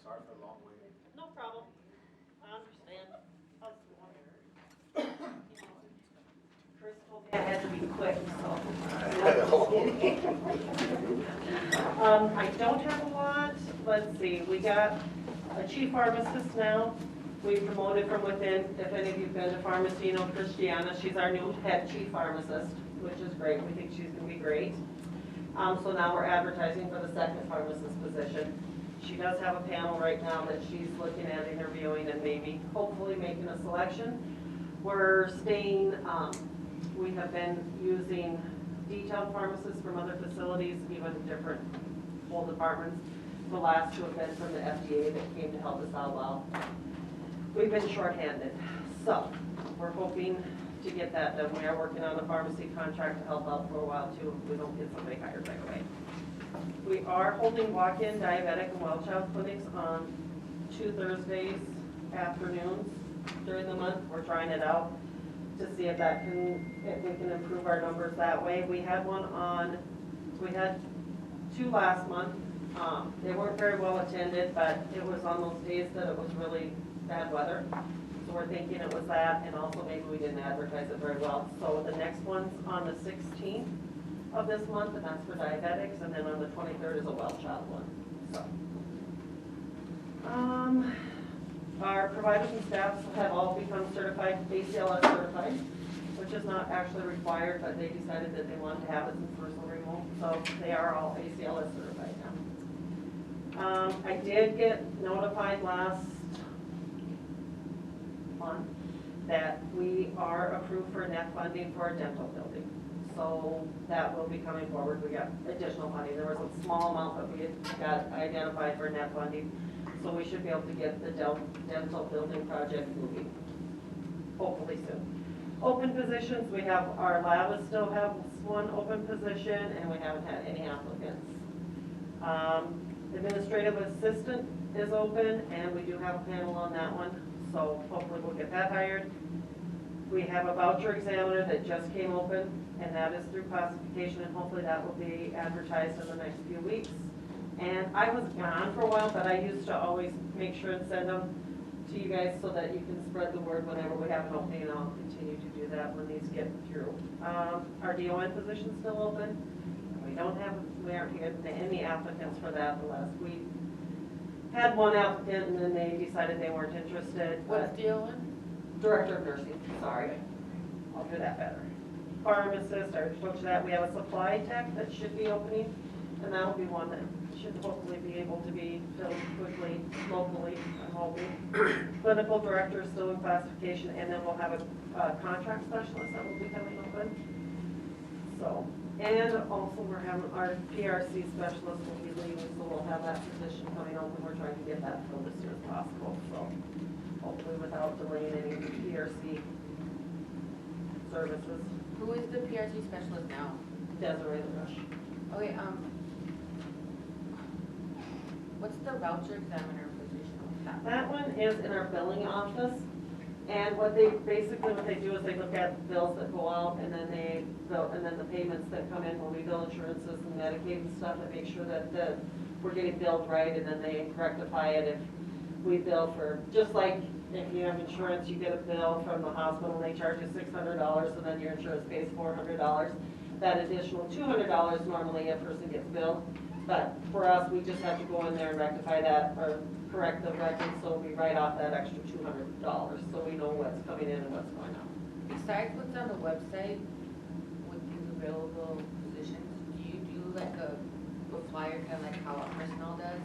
Sorry for the long wait. No problem. I understand. Us Chris told me I had to be quick, so. I don't have a lot. Let's see, we got a chief pharmacist now. We promoted from within. If any of you've been to pharmacy, you know Christiana. She's our new head chief pharmacist, which is great. We think she's gonna be great. So now we're advertising for the second pharmacist position. She does have a panel right now that she's looking at interviewing and maybe hopefully making a selection. We're staying, we have been using detailed pharmacists from other facilities, even different whole departments. The last two have been from the FDA that came to help us out well. We've been shorthanded, so we're hoping to get that done. We are working on a pharmacy contract to help out for a while too if we don't get somebody hired right away. We are holding walk-in diabetic and well child clinics on 2 Thursdays afternoons during the month. We're trying it out to see if we can improve our numbers that way. We had we had 2 last month. They weren't very well attended, but it was on those days that it was really bad weather. So we're thinking it was that, and also maybe we didn't advertise it very well. So the next one's on the 16th of this month, and that's for diabetics, and then on the 23rd is a well child one. So, our providers and staffs have all become certified, ACLS certified, which is not actually required, but they decided that they wanted to have it since we're so remote, so they are all ACLS certified now. I did get notified last month that we are approved for net funding for a dental building. So that will be coming forward. We got additional money. There was a small amount that we had got identified for net funding. So we should be able to get the dental building project moving, hopefully soon. Open positions, we have, our lab still have 1 open position and we haven't had any applicants. Administrative assistant is open and we do have a panel on that one. So hopefully we'll get that hired. We have a voucher examiner that just came open, and that is through classification, and hopefully that will be advertised in the next few weeks. And I was gone for a while, but I used to always make sure and send them to you guys so that you can spread the word whenever we have an opening, and I'll continue to do that when these get through. Our DON position's still open. We aren't getting any applicants for that the last week. Had 1 applicant and then they decided they weren't interested. What's DON? Director of nursing, sorry. I'll do that better. Pharmacist, I spoke to that. We have a supply tech that should be opening, and that'll be one that should hopefully be able to be filled quickly, locally, I'm hoping. Clinical director is still in classification, and then we'll have a contract specialist that will be coming open. So, and also we're having our PRC specialist will be leaving, so we'll have that position coming open. We're trying to get that filled as soon as possible, so hopefully without delaying any PRC services. Who is the PRC specialist now? Desiree LaRush. Okay, what's the voucher examiner position? That one is in our billing office, and what they do is they look at bills that go out, and then they bill, and then the payments that come in when we bill insurances and Medicaid and stuff, and make sure that we're getting billed right, and then they rectify it if we bill for, just like if you have insurance, you get a bill from the hospital, they charge you $600, so then your insurance pays $400. That additional $200 normally a person gets billed, but for us, we just have to go in there and rectify that, or correct the record, so we write off that extra $200, so we know what's coming in and what's going out. Besides what's on the website with these available positions, do you do like a flyer, kind of like how our personnel does?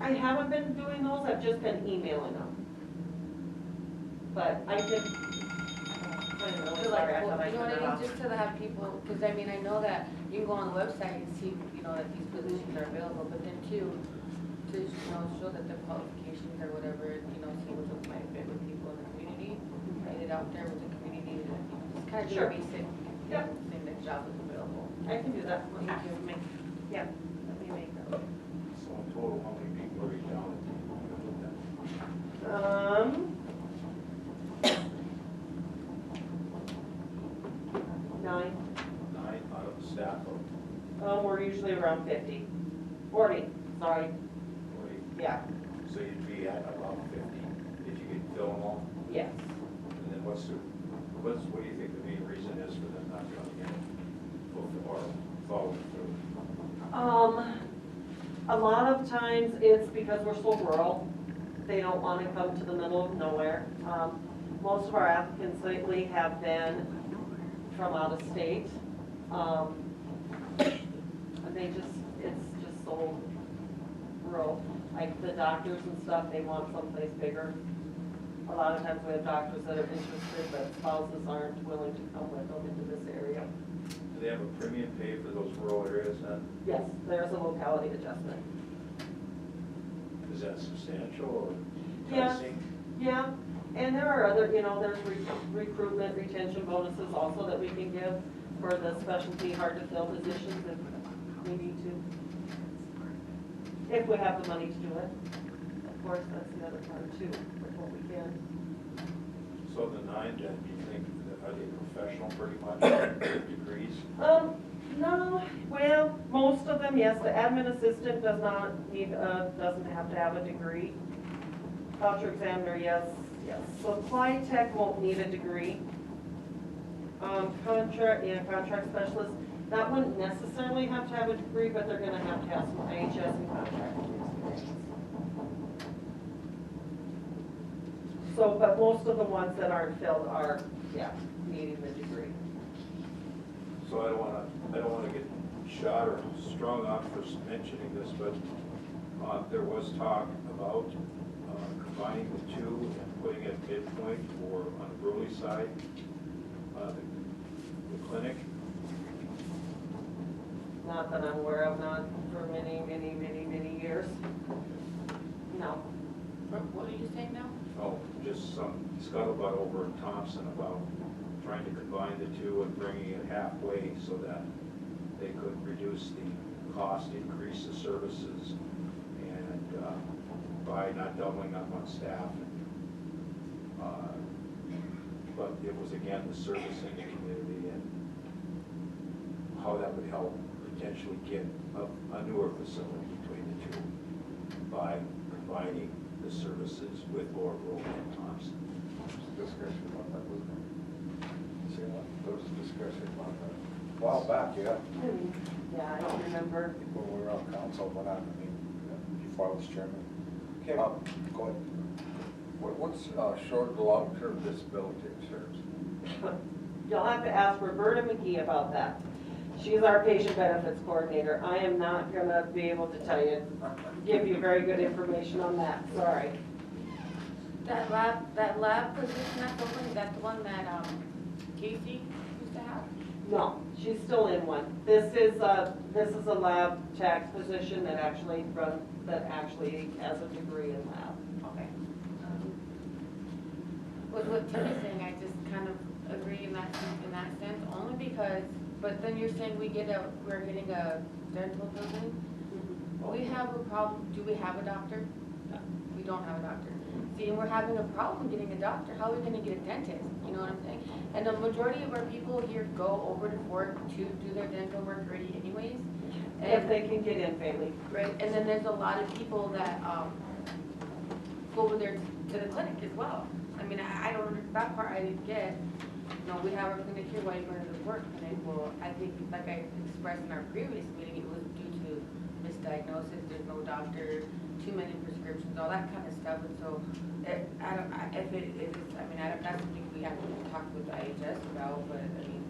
I haven't been doing those, I've just been emailing them. But I did, I'm really So sorry, like, I thought I you know turned what it I off. mean, just to have people, because I mean, I know that you can go on the website and see, you know, that these positions are available, but then too, to, you know, show that the qualifications or whatever, you know, see what might fit with people in the community, write it out there with the community, and, you know, just kind of do Sure. a basic, Yep. thing that job is available. I can do that. Let me make, yeah, let me make that. So in total, how many people are you down at? 9. 9 out of the staff of, We're usually around 40, sorry, Wait, yeah, so you'd be at about 50 if you could fill them all? yes. And then what do you think the main reason is for them not coming in or following through? A lot of times it's because we're so rural, they don't want to come to the middle of nowhere. Most of our applicants lately have been from out of state. And it's just so rural. Like the doctors and stuff, they want someplace bigger. A lot of times we have doctors that are interested, but spouses aren't willing to come with them into this area. Do they have a premium pay for those rural areas then? Yes, there's a locality adjustment. Is that substantial or Yeah. enticing? Yeah, and there are other, there's recruitment, retention bonuses also that we can give for the specialty hard-to-fill positions if we need to. If we have the money to do it. Of course, that's the other part too, with what we can. So the 9, then, you think, are they professional pretty much, degrees? No, well, most of them, yes, the admin assistant does not need, doesn't have to have a degree. Voucher examiner, yes. Supply tech won't need a degree. Contract specialist, that wouldn't necessarily have to have a degree, but they're gonna have to have some IHS and contracting experience. So, but most of the ones that aren't filled are, needing the degree. So I don't wanna get shot or strung up for mentioning this, but there was talk about combining the two and putting it midpoint or on the Bruley side, the clinic. Not that I'm aware of, not for many years. No. What are you saying now? Oh, just some scuttlebutt over in Thompson about trying to combine the two and bringing it halfway so that they could reduce the cost, increase the services, and by not doubling up on staff. But it was again the service in the community and how that would help potentially get a newer facility between the two by combining the services with Lower Road and Thompson. Discussion about that, wasn't there? See what? There was a discussion about that. A while back, yeah, Yeah, I don't remember. when we were on council, but I mean, before I was chairman. Okay, Go ahead. what's short to long-term disability insurance? You'll have to ask Roberta McGee about that. She's our patient benefits coordinator. I am not gonna be able to tell you, give you very good information on that, sorry. That lab position that's open, that's the one that, Casey used to have? No, she's still in one. This is a lab tech position that actually has a degree in lab. Okay. With what Timmy's saying, I just kind of agree in that sense, only because, but then you're saying we're getting a dental building? We have a problem, do we have a doctor? No. We don't have a doctor. See, and we're having a problem getting a doctor, how are we gonna get a dentist, you know what I'm saying? And the majority of our people here go over to Fort to do their dental work already anyways. If they can get in, family. Right, and then there's a lot of people that, go over there to the clinic as well. I mean, I don't, that part I didn't get. You know, we have our clinic here, why are you going to the work clinic? Well, I think, like I expressed in our previous meeting, it was due to misdiagnosis, there's no doctor, too many prescriptions, all that kind of stuff. And so, that's something we have to talk with IHS about, but I mean,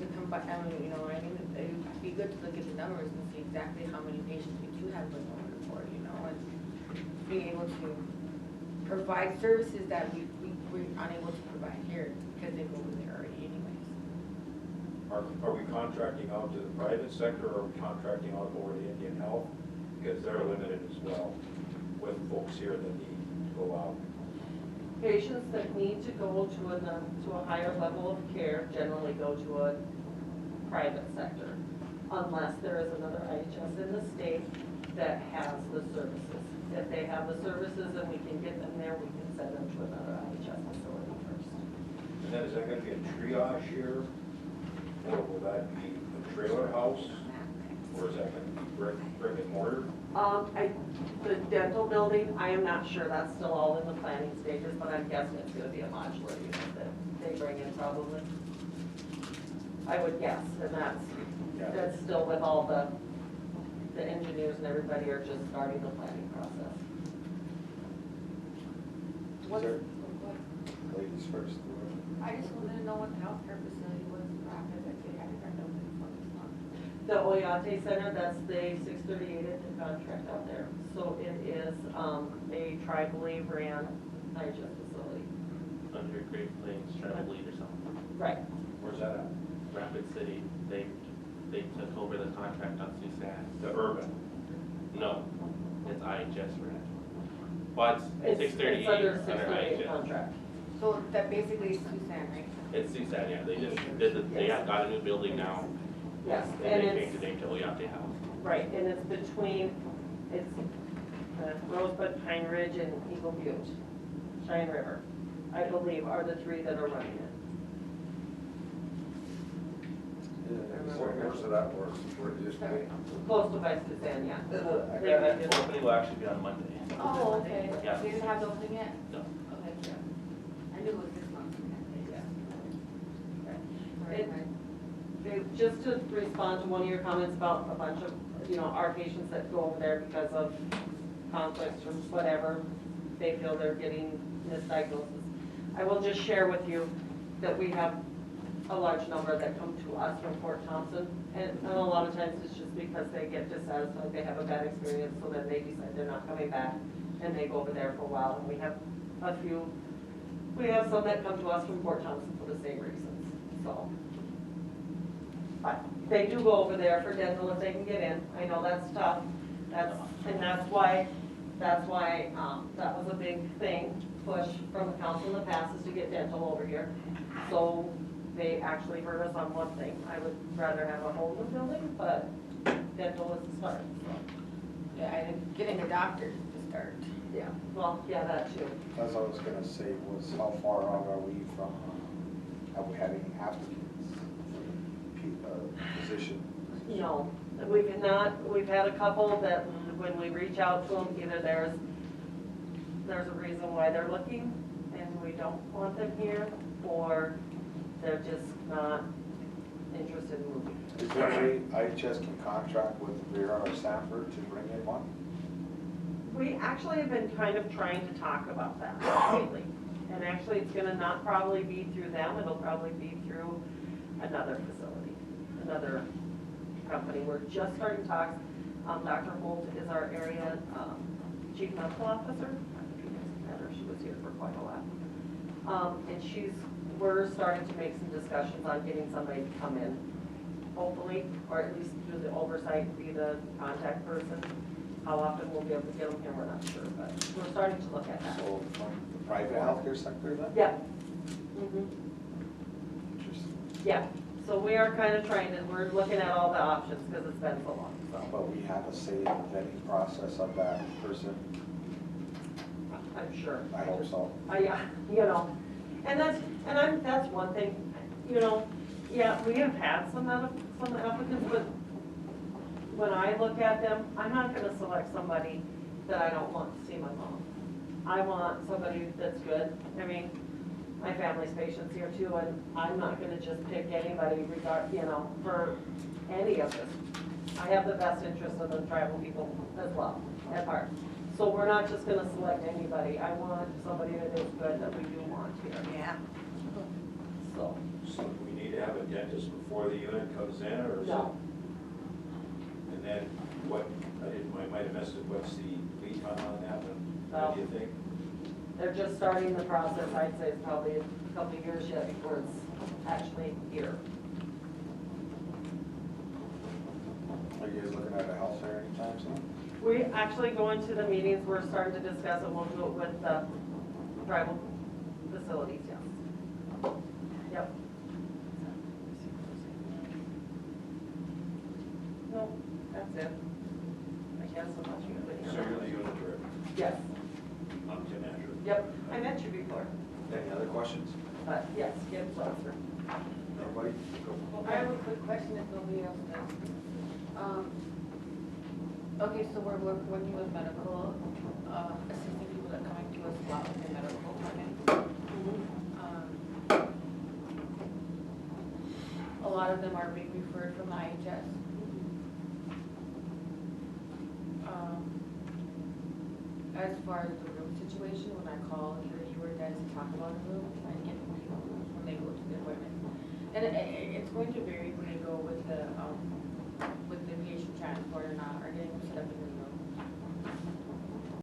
to come back, I mean, you know, I mean, it'd be good to look at the numbers and see exactly how many patients we do have going over for, you know, and being able to provide services that we're unable to provide here because they go over there already anyways. Are we contracting out to the private sector or are we contracting out over to Indian Health? Because they're limited as well with folks here that need to go out. Patients that need to go to a higher level of care generally go to a private sector, unless there is another IHS in the state that has the services. If they have the services and we can get them there, we can send them to another IHS facility first. And then is that going to be a triage here? Or will that be a trailer house? Or is that going to be brick and mortar? The dental building, I am not sure, that's still all in the planning stages, but I'm guessing it's gonna be a modular unit that they bring in probably. I would guess, and that's still with all the engineers and everybody are just starting the planning process. What's, there- what, Ladies first. I just wanted to know what the healthcare facility was, rapid, that they had it open for this month. The Oyate Center, that's the 638 contract out there. So it is a tribally ran IHS facility. Under Great Plains Tribal Lead or something. Right. Where's that at? Rapid City, they took over the contract on Susan. The urban. No, it's IHS for it. But It's 638 under under 638 IHS. contract. So that basically is Susan, right? It's Susan, yeah, they just they Yes. got a new building now. Yes, And and they it's, changed the name to Oyate House. right, and it's between, it's Rosebud, Pine Ridge, and Eagle Butte, Cheyenne River, I believe, are the three that are running it. Where's it at, where it used to be? Close to by Suzanne, yeah. The opening will actually be on Monday. Oh, okay. Yeah. They didn't have the opening yet? No. Okay, yeah. I knew it was this month. It- Just to respond to one of your comments about a bunch of, our patients that go over there because of conflicts or whatever, they feel they're getting misdiagnosis. I will just share with you that we have a large number that come to us from Fort Thompson, and a lot of times it's just because they get dissatisfied, they have a bad experience, so then they decide they're not coming back, and they go over there for a while, and we have some that come to us from Fort Thompson for the same reasons, so. But they do go over there for dental if they can get in. I know that's tough. That's why that was a big thing, push from the council in the past is to get dental over here. So they actually heard us on one thing. I would rather have a whole new building, but dental is the start, so. Yeah, and getting a doctor to start. Yeah, well, yeah, that too. As I was gonna say was how far out are we from, have we had any applicants for the position? No, we've had a couple that when we reach out to them, either there's a reason why they're looking and we don't want them here, or they're just not interested in moving. Is there a way IHS can contract with Vera or Sanford to bring in one? We actually have been kind of trying to talk about that lately. And actually, it's gonna not probably be through them, it'll probably be through another facility, another company. We're just starting talks. Dr. Holt is our area chief medical officer. I think you guys met her, she was here for quite a while. And we're starting to make some discussions on getting somebody to come in, hopefully, or at least do the oversight, be the contact person. How often we'll be able to get them here, we're not sure, but we're starting to look at that. So from the private healthcare sector then? Yeah. Mhm. Interesting. Yeah, so we are kind of we're looking at all the options because it's been so long, so. But we have a say in the vetting process of that person? I'm sure. I hope so. Yeah, that's one thing, yeah, we have had some applicants, but when I look at them, I'm not gonna select somebody that I don't want to see my mom. I want somebody that's good. I mean, my family's patients here too, and I'm not gonna just pick anybody for any of this. I have the best interest of the tribal people as well at heart. So we're not just gonna select anybody. I want somebody that is good that we do want here. Yeah. So, So do we need to have a dentist before the unit comes in, or is it? no, And then what, I might have missed it, what's the lead time on that one? What do you think? they're just starting the process. I'd say it's probably a couple of years yet before it's actually here. Are you guys looking at a health fair anytime soon? We actually go into the meetings, we're starting to discuss it, we'll do it with the tribal facilities, yes. Yep. No, that's it. I guess unless you have any So other. you're the unit director, Yes, I'm Tim Andrew. yep, I met you before, Any other questions? but yes, Gibbs officer. Anybody? I have a quick question if nobody else does. Okay, so we're working with medical, assisting people that are coming to us about their medical appointment. A lot of them are being referred from the IHS. As far as the room situation, when I call either you or Des to talk about a room, I get the people when they go to the appointment. And it's going to vary when they go with the patient transport or not, or getting them set up in the room.